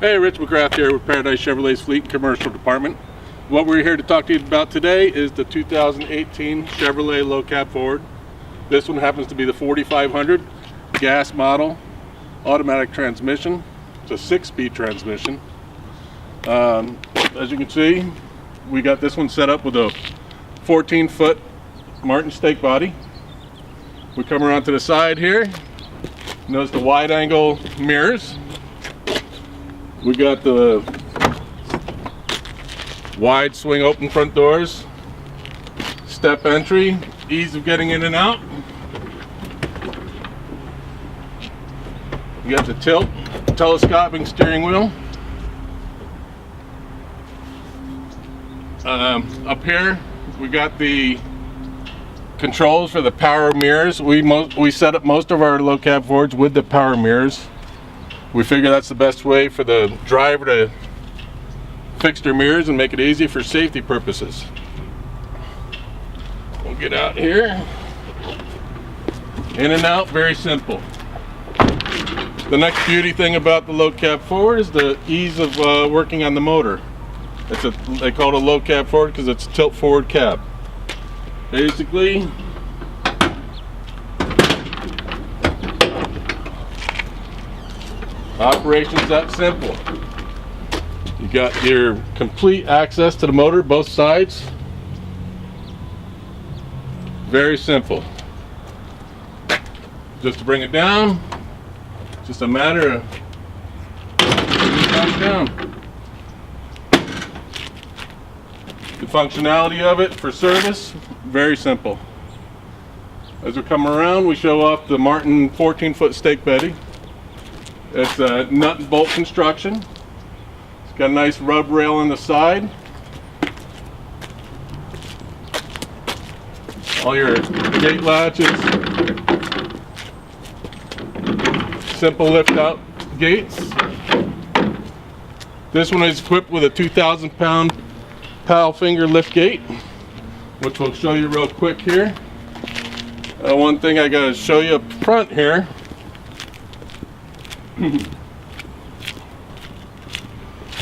Hey, Rich McGrath here with Paradise Chevrolet's Fleet and Commercial Department. What we're here to talk to you about today is the 2018 Chevrolet Low Cab Forward. This one happens to be the 4500 gas model, automatic transmission. It's a 6-speed transmission. As you can see, we got this one set up with a 14-foot Martin stake body. We come around to the side here. Notice the wide-angle mirrors. We got the wide swing open front doors, step entry, ease of getting in and out. We got the tilt, telescoping steering wheel. Up here we got the controls for the power mirrors. We set up most of our low cab Fords with the power mirrors. We figure that's the best way for the driver to fix their mirrors and make it easy for safety purposes. We'll get out here. In and out, very simple. The next beauty thing about the low cab Forward is the ease of working on the motor. They call it a low cab Forward because it's a tilt forward cab. Basically, operation's that simple. You got your complete access to the motor, both sides. Very simple. Just to bring it down, just a matter of bringing it down. The functionality of it for service, very simple. As we come around, we show off the Martin 14-foot stake beddy. It's a nut and bolt construction. It's got a nice rub rail on the side. All your gate latches. Simple lift out gates. This one is equipped with a 2,000-pound Palfinger lift gate, which we'll show you real quick here. One thing I got to show you up front here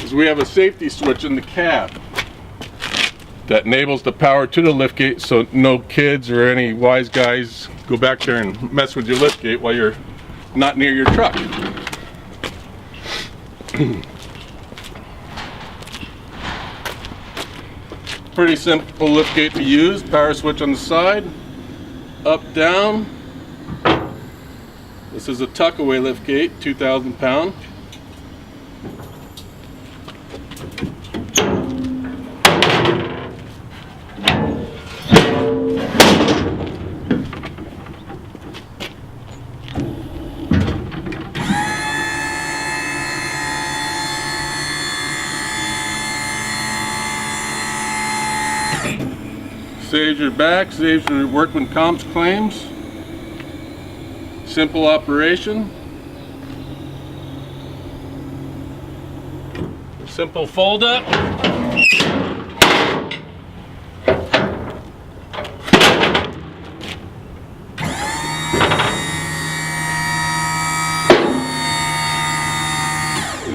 is we have a safety switch in the cab that enables the power to the liftgate, so no kids or any wise guys go back there and mess with your liftgate while you're not near your truck. Pretty simple liftgate to use. Power switch on the side, up, down. This is a tuck-away liftgate, 2,000 pound. Saves your back, saves your workman comps claims. Simple operation. Simple fold up. We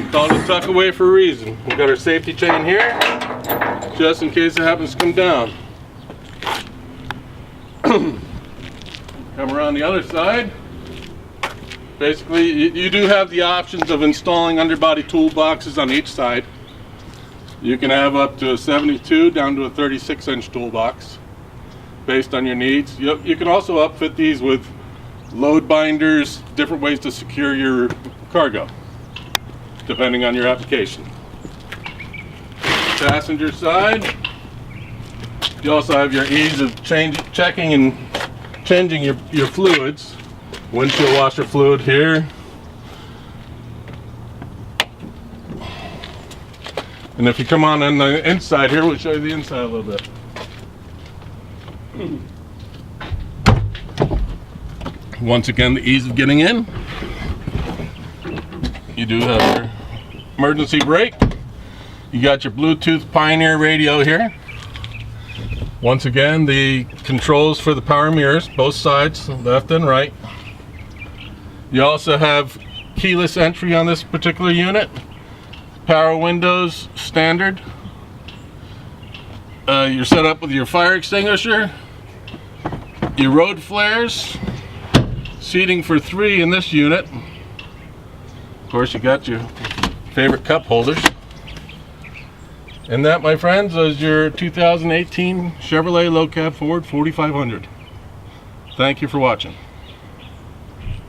call it a tuck away for a reason. We've got our safety chain here, just in case it happens to come down. Come around the other side. Basically, you do have the options of installing underbody toolboxes on each side. You can have up to a 72 down to a 36-inch toolbox based on your needs. You can also upfit these with load binders, different ways to secure your cargo, depending on your application. Passenger side, you also have your ease of checking and changing your fluids. Windshield washer fluid here. And if you come on the inside here, we'll show you the inside a little bit. Once again, the ease of getting in. You do have your emergency brake. You got your Bluetooth Pioneer radio here. Once again, the controls for the power mirrors, both sides, left and right. You also have keyless entry on this particular unit. Power windows standard. You're set up with your fire extinguisher, your road flares, seating for 3 in this unit. Of course, you got your favorite cup holders. And that, my friends, is your 2018 Chevrolet Low Cab Ford 4500. Thank you for watching.